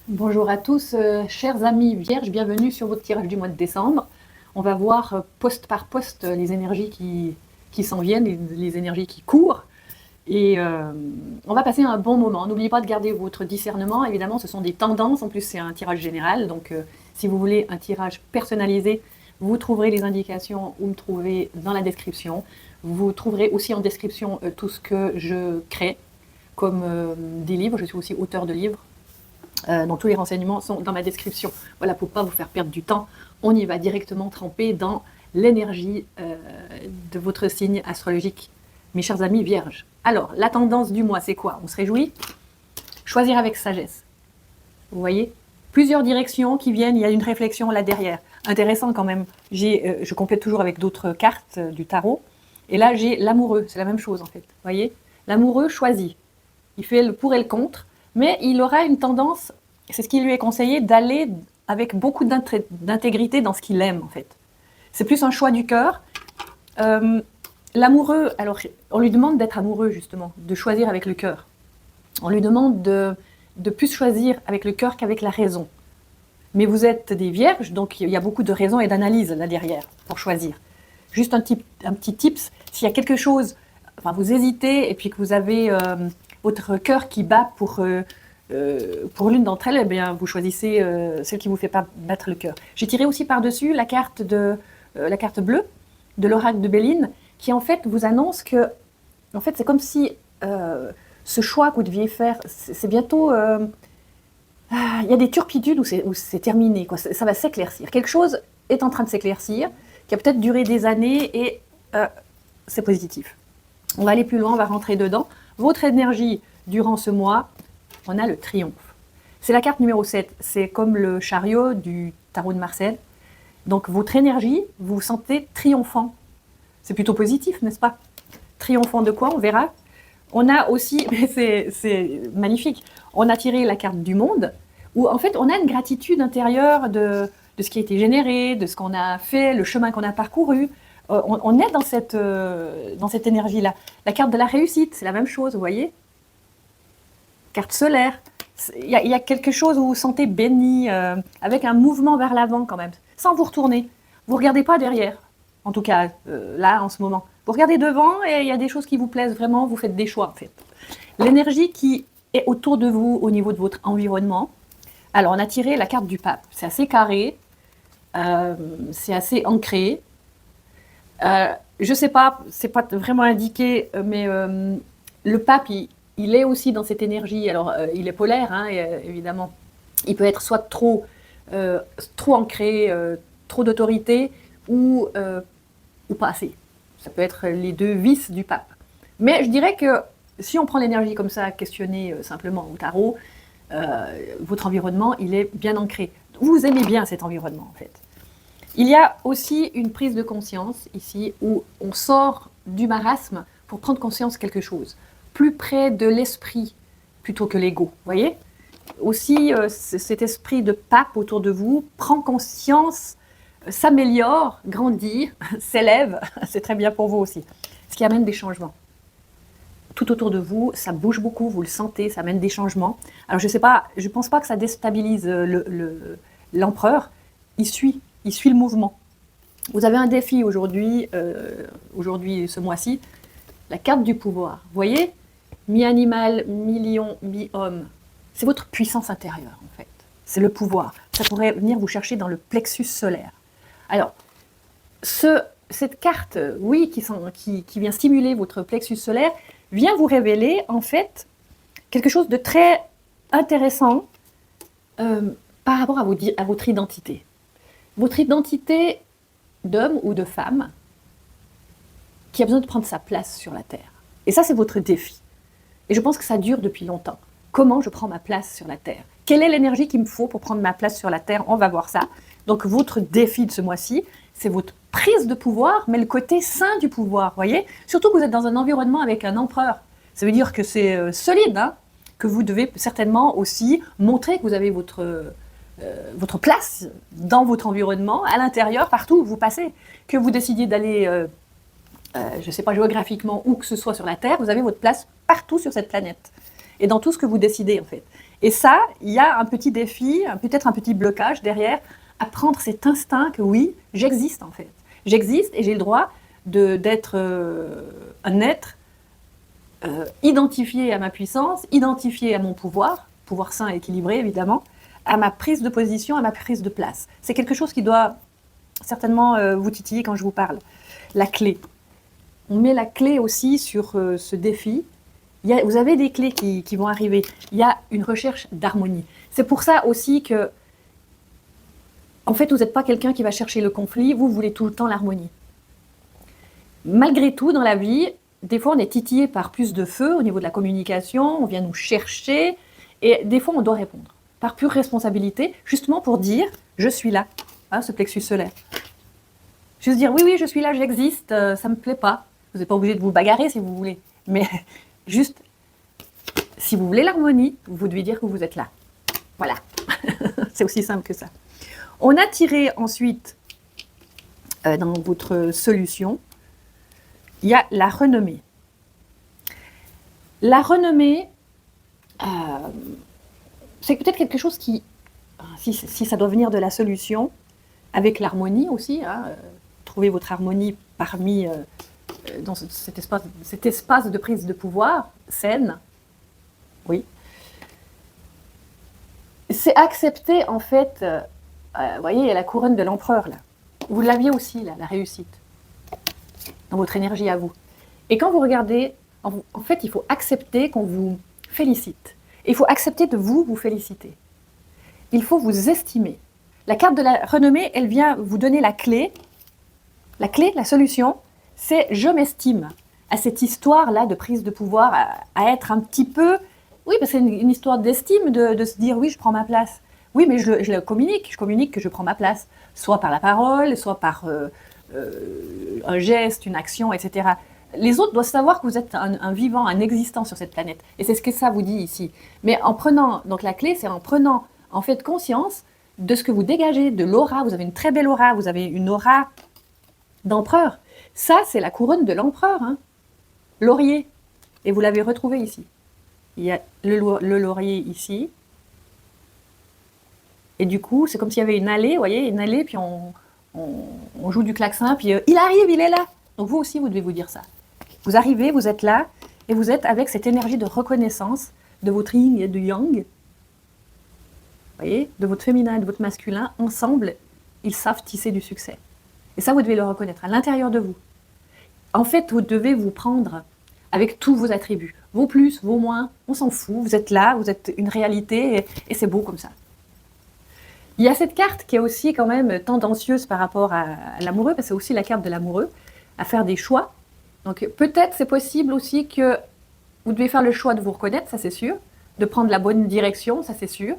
Bonjour à tous, chers amis vierges, bienvenue sur votre tirage du mois de décembre. On va voir poste par poste les énergies qui s'en viennent, les énergies qui courent. Et on va passer un bon moment. N'oubliez pas de garder votre discernement. Évidemment, ce sont des tendances. En plus, c'est un tirage général. Donc, si vous voulez un tirage personnalisé, vous trouverez les indications où me trouver dans la description. Vous trouverez aussi en description tout ce que je crée comme des livres. Je suis aussi auteur de livres. Donc tous les renseignements sont dans ma description. Voilà, pour ne pas vous faire perdre du temps, on y va directement tremper dans l'énergie de votre signe astrologique, mes chers amis vierges. Alors, la tendance du mois, c'est quoi? On se réjouit? Choisir avec sagesse. Vous voyez? Plusieurs directions qui viennent, il y a une réflexion là derrière. Intéressant quand même. Je complète toujours avec d'autres cartes du tarot. Et là, j'ai l'amoureux, c'est la même chose en fait. Vous voyez? L'amoureux choisit. Il fait le pour et le contre. Mais il aura une tendance, c'est ce qui lui est conseillé, d'aller avec beaucoup d'intégrité dans ce qu'il aime, en fait. C'est plus un choix du cœur. L'amoureux, alors, on lui demande d'être amoureux, justement, de choisir avec le cœur. On lui demande de plus choisir avec le cœur qu'avec la raison. Mais vous êtes des vierges, donc il y a beaucoup de raisons et d'analyse là derrière pour choisir. Juste un petit tips, s'il y a quelque chose, enfin vous hésitez et puis que vous avez votre cœur qui bat pour l'une d'entre elles, eh bien, vous choisissez celle qui vous fait pas battre le cœur. J'ai tiré aussi par-dessus la carte bleue de l'oracle de Béline, qui en fait vous annonce que, en fait, c'est comme si ce choix que vous deviez faire, c'est bientôt, il y a des turpitudes où c'est terminé, quoi. Ça va s'éclaircir. Quelque chose est en train de s'éclaircir, qui a peut-être duré des années et c'est positif. On va aller plus loin, on va rentrer dedans. Votre énergie durant ce mois, on a le triomphe. C'est la carte numéro 7, c'est comme le chariot du tarot de Marseille. Donc votre énergie, vous vous sentez triomphant. C'est plutôt positif, n'est-ce pas? Triomphant de quoi? On verra. On a aussi, c'est magnifique, on a tiré la carte du monde, où en fait on a une gratitude intérieure de ce qui a été généré, de ce qu'on a fait, le chemin qu'on a parcouru. On est dans cette énergie-là. La carte de la réussite, c'est la même chose, vous voyez? Carte solaire. Il y a quelque chose où vous vous sentez béni, avec un mouvement vers l'avant quand même, sans vous retourner. Vous ne regardez pas derrière, en tout cas là, en ce moment. Vous regardez devant et il y a des choses qui vous plaisent vraiment, vous faites des choix en fait. L'énergie qui est autour de vous au niveau de votre environnement. Alors on a tiré la carte du pape. C'est assez carré, c'est assez ancré. Je sais pas, c'est pas vraiment indiqué, mais le pape, il est aussi dans cette énergie. Alors, il est polaire, hein, évidemment. Il peut être soit trop ancré, trop d'autorité, ou pas assez. Ça peut être les deux vices du pape. Mais je dirais que si on prend l'énergie comme ça, questionnée simplement au tarot, votre environnement, il est bien ancré. Vous aimez bien cet environnement, en fait. Il y a aussi une prise de conscience ici où on sort du marasme pour prendre conscience de quelque chose, plus près de l'esprit plutôt que l'ego. Vous voyez? Aussi, cet esprit de pape autour de vous prend conscience, s'améliore, grandit, s'élève. C'est très bien pour vous aussi. Ce qui amène des changements. Tout autour de vous, ça bouge beaucoup, vous le sentez, ça amène des changements. Alors je sais pas, je pense pas que ça déstabilise l'empereur. Il suit le mouvement. Vous avez un défi aujourd'hui, ce mois-ci, la carte du pouvoir. Vous voyez? Mi-animal, mi-lion, mi-homme. C'est votre puissance intérieure, en fait. C'est le pouvoir. Ça pourrait venir vous chercher dans le plexus solaire. Alors, cette carte, oui, qui vient stimuler votre plexus solaire, vient vous révéler, en fait, quelque chose de très intéressant par rapport à votre identité. Votre identité d'homme ou de femme qui a besoin de prendre sa place sur la Terre. Et ça, c'est votre défi. Et je pense que ça dure depuis longtemps. Comment je prends ma place sur la Terre? Quelle est l'énergie qu'il me faut pour prendre ma place sur la Terre? On va voir ça. Donc, votre défi de ce mois-ci, c'est votre prise de pouvoir, mais le côté sain du pouvoir, voyez? Surtout que vous êtes dans un environnement avec un empereur. Ça veut dire que c'est solide, hein, que vous devez certainement aussi montrer que vous avez votre place dans votre environnement, à l'intérieur, partout où vous passez. Que vous décidiez d'aller, je ne sais pas, géographiquement, où que ce soit sur la Terre, vous avez votre place partout sur cette planète. Et dans tout ce que vous décidez, en fait. Et ça, il y a un petit défi, peut-être un petit blocage derrière, à prendre cet instinct que oui, j'existe en fait. J'existe et j'ai le droit d'être un être identifié à ma puissance, identifié à mon pouvoir sain et équilibré évidemment, à ma prise de position, à ma prise de place. C'est quelque chose qui doit certainement vous titiller quand je vous parle. La clé. On met la clé aussi sur ce défi. Vous avez des clés qui vont arriver. Il y a une recherche d'harmonie. C'est pour ça aussi que, en fait, vous n'êtes pas quelqu'un qui va chercher le conflit, vous voulez tout le temps l'harmonie. Malgré tout, dans la vie, des fois, on est titillé par plus de feu au niveau de la communication, on vient nous chercher, et des fois, on doit répondre par pure responsabilité, justement pour dire « je suis là hein, », ce plexus solaire. Juste dire « oui, oui, je suis là, j'existe, ça ne me plaît pas ». Vous n'êtes pas obligé de vous bagarrer si vous voulez, mais juste, si vous voulez l'harmonie, vous devez dire que vous êtes là. Voilà, c'est aussi simple que ça. On a tiré ensuite, dans votre solution, il y a la renommée. La renommée, c'est peut-être quelque chose qui, si ça doit venir de la solution, avec l'harmonie aussi, hein, trouver votre harmonie parmi, dans cet espace de prise de pouvoir, saine, oui. C'est accepter en fait, vous voyez, il y a la couronne de l'empereur là. Vous l'aviez aussi là, la réussite, dans votre énergie à vous. Et quand vous regardez, en fait, il faut accepter qu'on vous félicite. Et il faut accepter de vous féliciter. Il faut vous estimer. La carte de la renommée, elle vient vous donner la clé, la solution, c'est « je m'estime » à cette histoire-là de prise de pouvoir, à être un petit peu... Oui, parce que c'est une histoire d'estime, de se dire « oui, je prends ma place ». Oui, mais je le communique que je prends ma place, soit par la parole, soit par un geste, une action, etc. Les autres doivent savoir que vous êtes un vivant, un existant sur cette planète. Et c'est ce que ça vous dit ici. Mais en prenant, donc la clé, c'est en prenant en fait conscience de ce que vous dégagez, de l'aura. Vous avez une très belle aura, vous avez une aura d'empereur. Ça, c'est la couronne de l'empereur, hein. Laurier. Et vous l'avez retrouvé ici. Il y a le laurier ici. Et du coup, c'est comme s'il y avait une allée, vous voyez, une allée, puis on joue du klaxon, puis il arrive, il est là. Donc vous aussi, vous devez vous dire ça. Vous arrivez, vous êtes là, et vous êtes avec cette énergie de reconnaissance de votre yin et de yang. Vous voyez, de votre féminin et de votre masculin, ensemble, ils savent tisser du succès. Et ça, vous devez le reconnaître à l'intérieur de vous. En fait, vous devez vous prendre avec tous vos attributs. Vos plus, vos moins, on s'en fout. Vous êtes là, vous êtes une réalité, et c'est beau comme ça. Il y a cette carte qui est aussi quand même tendancieuse par rapport à l'amoureux, parce que c'est aussi la carte de l'amoureux, à faire des choix. Donc peut-être c'est possible aussi que vous devez faire le choix de vous reconnaître, ça c'est sûr, de prendre la bonne direction, ça c'est sûr.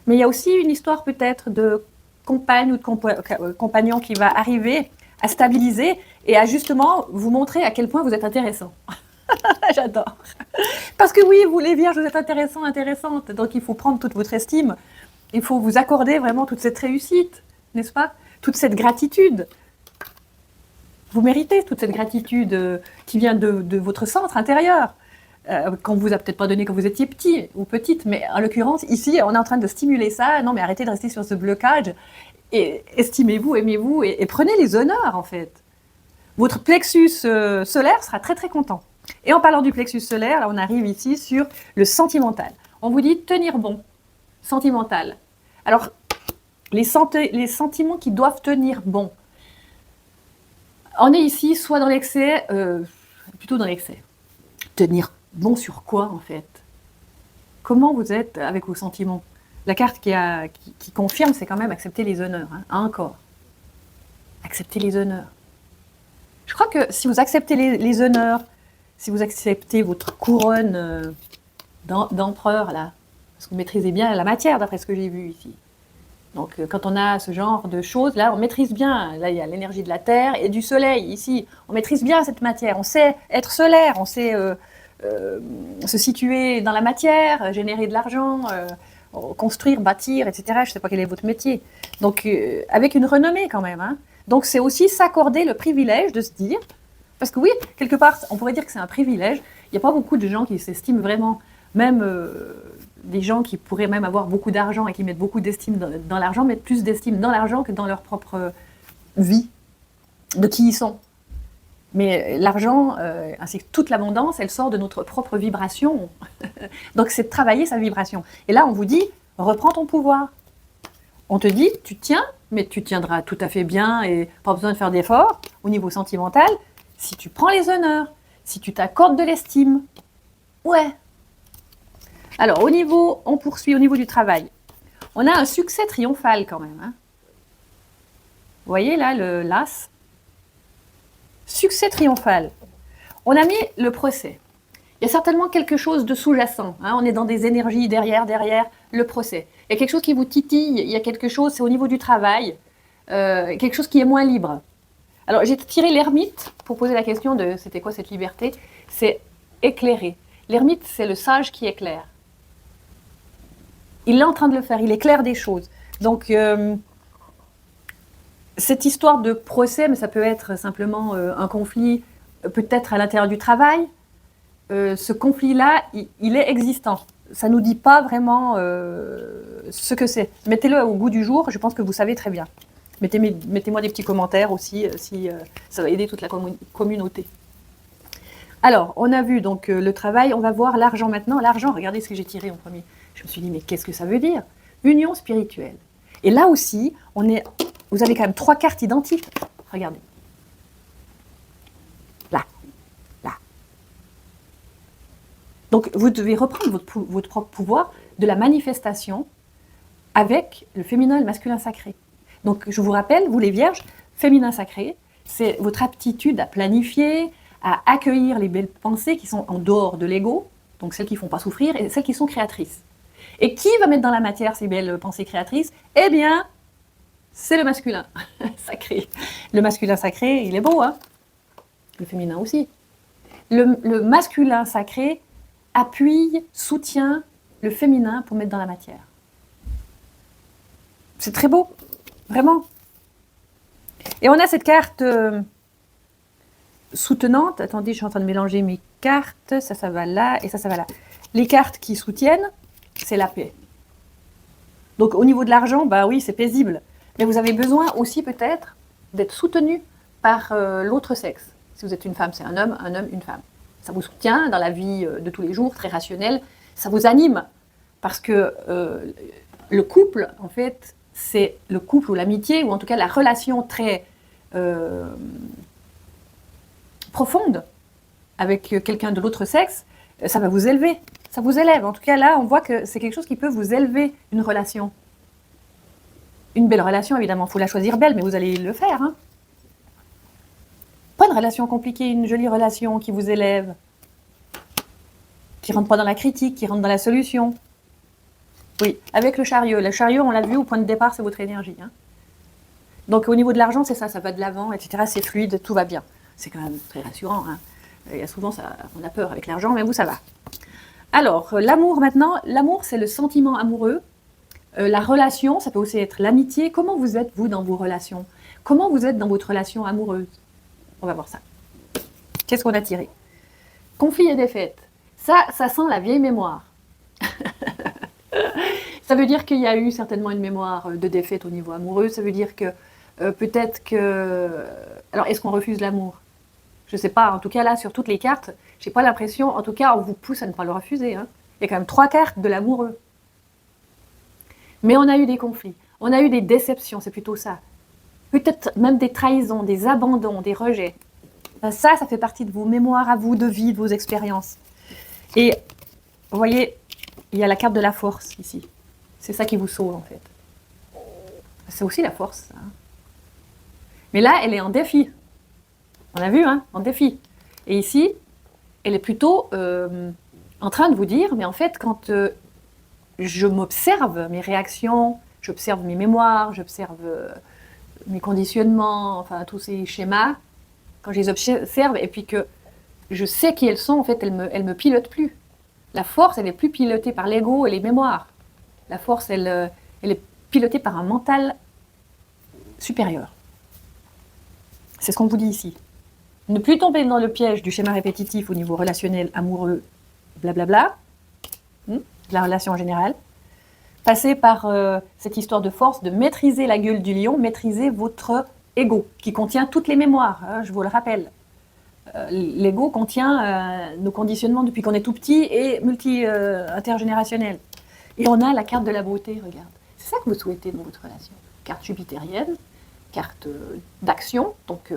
Mais il y a aussi une histoire peut-être de compagne ou de compagnon qui va arriver à stabiliser et à justement vous montrer à quel point vous êtes intéressant. J'adore. Parce que oui, vous les vierges, vous êtes intéressant, intéressante, donc il faut prendre toute votre estime. Il faut vous accorder vraiment toute cette réussite, n'est-ce pas? Toute cette gratitude. Vous méritez toute cette gratitude qui vient de votre centre intérieur, qu'on ne vous a peut-être pas donné quand vous étiez petit ou petite, mais en l'occurrence, ici, on est en train de stimuler ça. Non, mais arrêtez de rester sur ce blocage, et estimez-vous, aimez-vous, et prenez les honneurs, en fait. Votre plexus solaire sera très, très content. Et en parlant du plexus solaire, là, on arrive ici sur le sentimental. On vous dit tenir bon, sentimental. Alors, les sentiments qui doivent tenir bon. On est ici soit dans l'excès, plutôt dans l'excès. Tenir bon sur quoi, en fait? Comment vous êtes avec vos sentiments? La carte qui confirme, c'est quand même accepter les honneurs, hein, encore. Accepter les honneurs. Je crois que si vous acceptez les honneurs, si vous acceptez votre couronne d'empereur, là, parce que vous maîtrisez bien la matière, d'après ce que j'ai vu ici. Donc, quand on a ce genre de choses, là, on maîtrise bien. Là, il y a l'énergie de la Terre et du Soleil, ici. On maîtrise bien cette matière. On sait être solaire, on sait se situer dans la matière, générer de l'argent, construire, bâtir, etc. Je ne sais pas quel est votre métier. Donc, avec une renommée quand même. Hein. Donc, c'est aussi s'accorder le privilège de se dire... Parce que oui, quelque part, on pourrait dire que c'est un privilège. Il n'y a pas beaucoup de gens qui s'estiment vraiment... Même des gens qui pourraient même avoir beaucoup d'argent et qui mettent beaucoup d'estime dans l'argent, mettent plus d'estime dans l'argent que dans leur propre vie, de qui ils sont. Mais l'argent, ainsi que toute l'abondance, elle sort de notre propre vibration. Donc c'est de travailler sa vibration. Et là, on vous dit, reprends ton pouvoir. On te dit, tu tiens, mais tu tiendras tout à fait bien et pas besoin de faire d'efforts au niveau sentimental si tu prends les honneurs, si tu t'accordes de l'estime. Ouais. Alors, on poursuit au niveau du travail. On a un succès triomphal quand même. Hein. Vous voyez là, l'as. Succès triomphal. On a mis le procès. Il y a certainement quelque chose de sous-jacent. Hein. On est dans des énergies derrière le procès. Il y a quelque chose qui vous titille, il y a quelque chose, c'est au niveau du travail, quelque chose qui est moins libre. Alors, j'ai tiré l'ermite pour poser la question de c'était quoi cette liberté? C'est éclairer. L'ermite, c'est le sage qui éclaire. Il est en train de le faire, il éclaire des choses. Donc, cette histoire de procès, mais ça peut être simplement un conflit, peut-être à l'intérieur du travail. Ce conflit-là, il est existant. Ça ne nous dit pas vraiment ce que c'est. Mettez-le au goût du jour, je pense que vous savez très bien. Mettez-moi des petits commentaires aussi, si ça va aider toute la communauté. Alors, on a vu donc le travail, on va voir l'argent maintenant. L'argent, regardez ce que j'ai tiré en premier. Je me suis dit, mais qu'est-ce que ça veut dire? Union spirituelle. Et là aussi, vous avez quand même 3 cartes identiques. Regardez. Là. Donc, vous devez reprendre votre propre pouvoir de la manifestation avec le féminin et le masculin sacré. Donc, je vous rappelle, vous les vierges, féminin sacré, c'est votre aptitude à planifier, à accueillir les belles pensées qui sont en dehors de l'ego, donc celles qui ne font pas souffrir, et celles qui sont créatrices. Et qui va mettre dans la matière ces belles pensées créatrices? Eh bien, c'est le masculin sacré. Le masculin sacré, il est beau, hein? Le féminin aussi. Le masculin sacré appuie, soutient le féminin pour mettre dans la matière. C'est très beau, vraiment. Et on a cette carte soutenante. Attendez, je suis en train de mélanger mes cartes. Ça va là et ça va là. Les cartes qui soutiennent, c'est la paix. Donc au niveau de l'argent, bah oui, c'est paisible. Mais vous avez besoin aussi peut-être d'être soutenu par l'autre sexe. Si vous êtes une femme, c'est un homme, une femme. Ça vous soutient dans la vie de tous les jours, très rationnel. Ça vous anime. Parce que le couple, en fait, c'est le couple ou l'amitié, ou en tout cas la relation très profonde avec quelqu'un de l'autre sexe, ça va vous élever. Ça vous élève. En tout cas, là, on voit que c'est quelque chose qui peut vous élever, une relation. Une belle relation, évidemment. Il faut la choisir belle, mais vous allez le faire. Hein. Pas une relation compliquée, une jolie relation qui vous élève, qui ne rentre pas dans la critique, qui rentre dans la solution. Oui, avec le chariot. Le chariot, on l'a vu, au point de départ, c'est votre énergie. Hein. Donc, au niveau de l'argent, c'est ça va de l'avant, etc. C'est fluide, tout va bien. C'est quand même très rassurant. Hein. Il y a souvent, on a peur avec l'argent, mais vous, ça va. Alors, l'amour maintenant. L'amour, c'est le sentiment amoureux. La relation, ça peut aussi être l'amitié. Comment vous êtes, vous, dans vos relations? Comment vous êtes dans votre relation amoureuse? On va voir ça. Qu'est-ce qu'on a tiré? Conflit et défaite. Ça sent la vieille mémoire. Ça veut dire qu'il y a eu certainement une mémoire de défaite au niveau amoureux. Ça veut dire que peut-être que... Alors, est-ce qu'on refuse l'amour? Je ne sais pas. En tout cas, là, sur toutes les cartes, je n'ai pas l'impression... En tout cas, on vous pousse à ne pas le refuser. Hein. Il y a quand même 3 cartes de l'amoureux. Mais on a eu des conflits. On a eu des déceptions, c'est plutôt ça. Peut-être même des trahisons, des abandons, des rejets. Ça fait partie de vos mémoires à vous, de vie, de vos expériences. Et vous voyez, il y a la carte de la force ici. C'est ça qui vous sauve en fait. C'est aussi la force. Hein. Mais là, elle est en défi. On a vu, hein, en défi. Et ici, elle est plutôt en train de vous dire, mais en fait, quand je m'observe, mes réactions, j'observe mes mémoires, j'observe mes conditionnements, enfin tous ces schémas, quand je les observe et puis que je sais qui elles sont, en fait, elles me pilotent plus. La force, elle n'est plus pilotée par l'ego et les mémoires. La force, elle est pilotée par un mental supérieur. C'est ce qu'on vous dit ici. Ne plus tomber dans le piège du schéma répétitif au niveau relationnel, amoureux, blablabla. la relation générale. Passez par cette histoire de force, de maîtriser la gueule du lion, maîtriser votre ego, qui contient toutes les mémoires, hein, je vous le rappelle. L'ego contient nos conditionnements depuis qu'on est tout petit et multi-intergénérationnel. Et on a la carte de la beauté, regarde. C'est ça que vous souhaitez dans votre relation. Carte jupitérienne, carte d'action, donc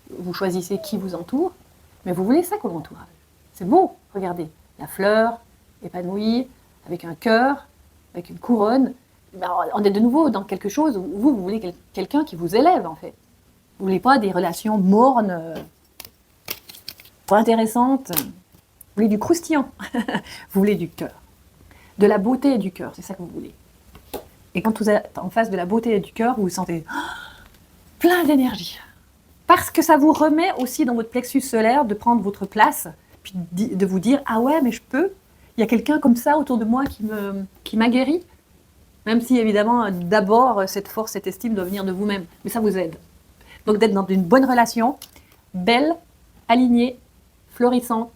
vous choisissez qui vous entoure, mais vous voulez ça comme entourage. C'est beau, regardez, la fleur épanouie, avec un cœur, avec une couronne. Ben, on est de nouveau dans quelque chose où vous voulez quelqu'un qui vous élève, en fait. Vous ne voulez pas des relations mornes, pas intéressantes. Vous voulez du croustillant. Vous voulez du cœur. De la beauté et du cœur, c'est ça que vous voulez. Et quand vous êtes en face de la beauté et du cœur, vous vous sentez plein d'énergie. Parce que ça vous remet aussi dans votre plexus solaire de prendre votre place, puis de vous dire « Ah ouais, mais je peux. Il y a quelqu'un comme ça autour de moi qui m'a guéri. » Même si, évidemment, d'abord, cette force, cette estime doit venir de vous-même. Mais ça vous aide. Donc d'être dans une bonne relation, belle, alignée, florissante,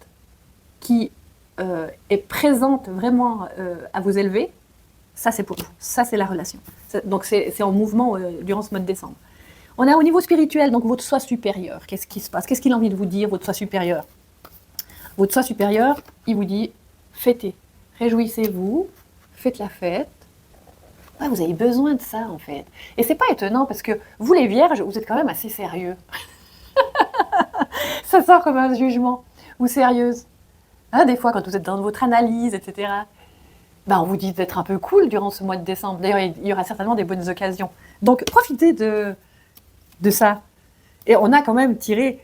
qui est présente vraiment à vous élever, ça c'est pour vous. Ça c'est la relation. Donc c'est en mouvement durant ce mois de décembre. On a au niveau spirituel, donc votre soi supérieur. Qu'est-ce qui se passe? Qu'est-ce qu'il a envie de vous dire, votre soi supérieur? Votre soi supérieur, il vous dit, fêtez, réjouissez-vous, faites la fête. Ouais, vous avez besoin de ça, en fait. Et c'est pas étonnant, parce que vous, les vierges, vous êtes quand même assez sérieux. Ça sort comme un jugement. Ou sérieuse. Hein, des fois, quand vous êtes dans votre analyse, etc., ben, on vous dit d'être un peu cool durant ce mois de décembre. D'ailleurs, il y aura certainement des bonnes occasions. Donc, profitez de ça. Et on a quand même tiré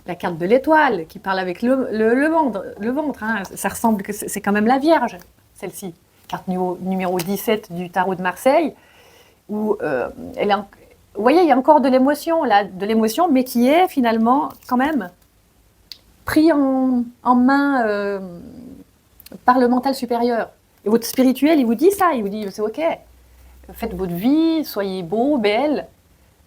la carte de l'étoile, qui parle avec le ventre. Hein. Ça ressemble, c'est quand même la Vierge, celle-ci. Carte numéro 17 du tarot de Marseille, où vous voyez, il y a encore de l'émotion, là, mais qui est finalement quand même pris en main par le mental supérieur. Et votre spirituel, il vous dit ça, il vous dit c'est ok, faites votre vie, soyez beau, belle,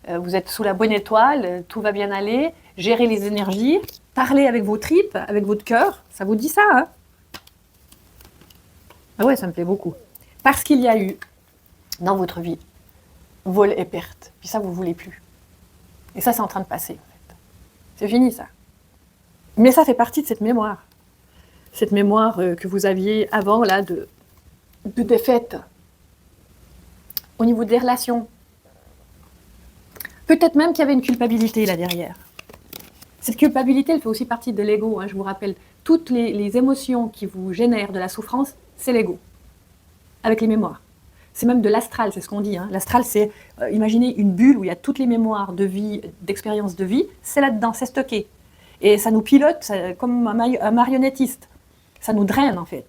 vous êtes sous la bonne étoile, tout va bien aller, gérez les énergies, parlez avec vos tripes, avec votre cœur, ça vous dit ça, hein? Ah ouais, ça me plaît beaucoup. Parce qu'il y a eu, dans votre vie, vol et perte. Puis ça, vous ne voulez plus. Et ça, c'est en train de passer, en fait. C'est fini, ça. Mais ça fait partie de cette mémoire. Cette mémoire que vous aviez avant, là, de défaite. Au niveau des relations. Peut-être même qu'il y avait une culpabilité, là, derrière. Cette culpabilité, elle fait aussi partie de l'ego, hein, je vous rappelle. Toutes les émotions qui vous génèrent de la souffrance, c'est l'ego, avec les mémoires. C'est même de l'astral, c'est ce qu'on dit. Hein. L'astral, c'est, imaginez une bulle où il y a toutes les mémoires de vie, d'expérience de vie, c'est là-dedans, c'est stocké. Et ça nous pilote comme un marionnettiste. Ça nous draine, en fait.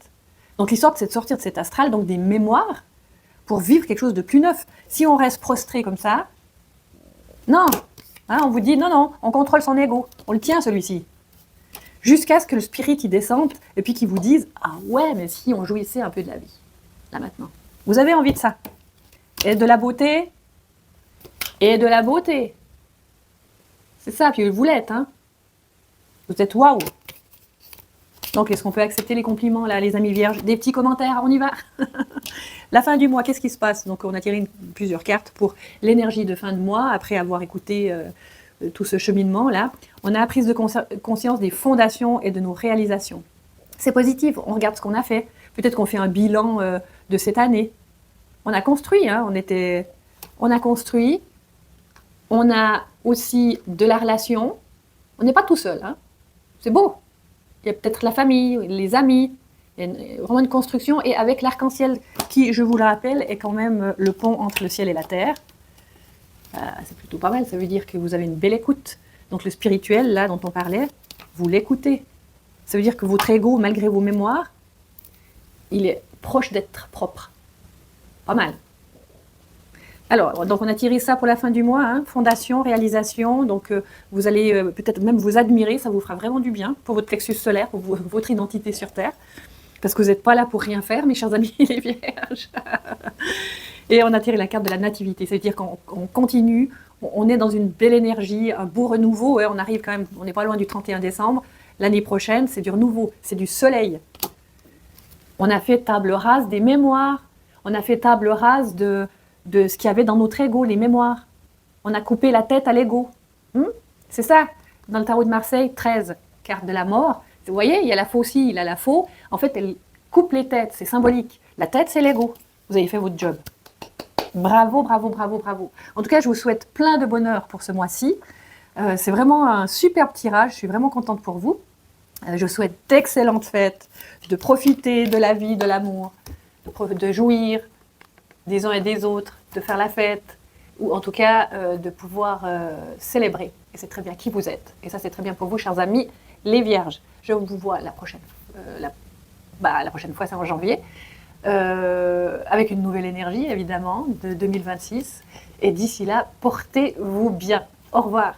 Donc l'histoire, c'est de sortir de cet astral, donc des mémoires, pour vivre quelque chose de plus neuf. Si on reste prostré comme ça, non, hein, on vous dit, non, on contrôle son ego, on le tient, celui-ci. Jusqu'à ce que le spirit y descende et puis qu'il vous dise « Ah ouais, mais si on jouissait un peu de la vie, là maintenant. » Vous avez envie de ça. Et de la beauté. Et de la beauté. C'est ça, puis vous l'êtes, hein. Vous êtes waouh. Donc, est-ce qu'on peut accepter les compliments, là, les amis vierges? Des petits commentaires, on y va. La fin du mois, qu'est-ce qui se passe? Donc, on a tiré plusieurs cartes pour l'énergie de fin de mois, après avoir écouté tout ce cheminement-là. On a prise de conscience des fondations et de nos réalisations. C'est positif, on regarde ce qu'on a fait. Peut-être qu'on fait un bilan de cette année. On a construit, hein, on a construit. On a aussi de la relation. On n'est pas tout seul, hein. C'est beau. Il y a peut-être la famille, les amis. Il y a vraiment une construction. Et avec l'arc-en-ciel, qui, je vous le rappelle, est quand même le pont entre le ciel et la terre. C'est plutôt pas mal, ça veut dire que vous avez une belle écoute. Donc le spirituel, là, dont on parlait, vous l'écoutez. Ça veut dire que votre ego, malgré vos mémoires, il est proche d'être propre. Pas mal. Alors, donc on a tiré ça pour la fin du mois, hein, fondation, réalisation, donc vous allez peut-être même vous admirer, ça vous fera vraiment du bien pour votre plexus solaire, pour votre identité sur Terre, parce que vous n'êtes pas là pour rien faire, mes chers amis les vierges. Et on a tiré la carte de la nativité, c'est-à-dire qu'on continue, on est dans une belle énergie, un beau renouveau, ouais, on arrive quand même, on n'est pas loin du 31 décembre, l'année prochaine, c'est du renouveau, c'est du soleil. On a fait table rase des mémoires. On a fait table rase de ce qu'il y avait dans notre ego, les mémoires. On a coupé la tête à l'ego. C'est ça. Dans le tarot de Marseille, 13, carte de la mort. Vous voyez, il y a la faucille, il a la faux. En fait, elle coupe les têtes, c'est symbolique. La tête, c'est l'ego. Vous avez fait votre job. Bravo, bravo, bravo, bravo. En tout cas, je vous souhaite plein de bonheur pour ce mois-ci. C'est vraiment un superbe tirage. Je suis vraiment contente pour vous. Je vous souhaite d'excellentes fêtes, de profiter de la vie, de l'amour, de jouir des uns et des autres, de faire la fête, ou en tout cas de pouvoir célébrer. Et c'est très bien qui vous êtes. Et ça, c'est très bien pour vous, chers amis, les Vierges. Je vous vois la prochaine fois, c'est en janvier, avec une nouvelle énergie, évidemment, de 2026. Et d'ici là, portez-vous bien. Au revoir.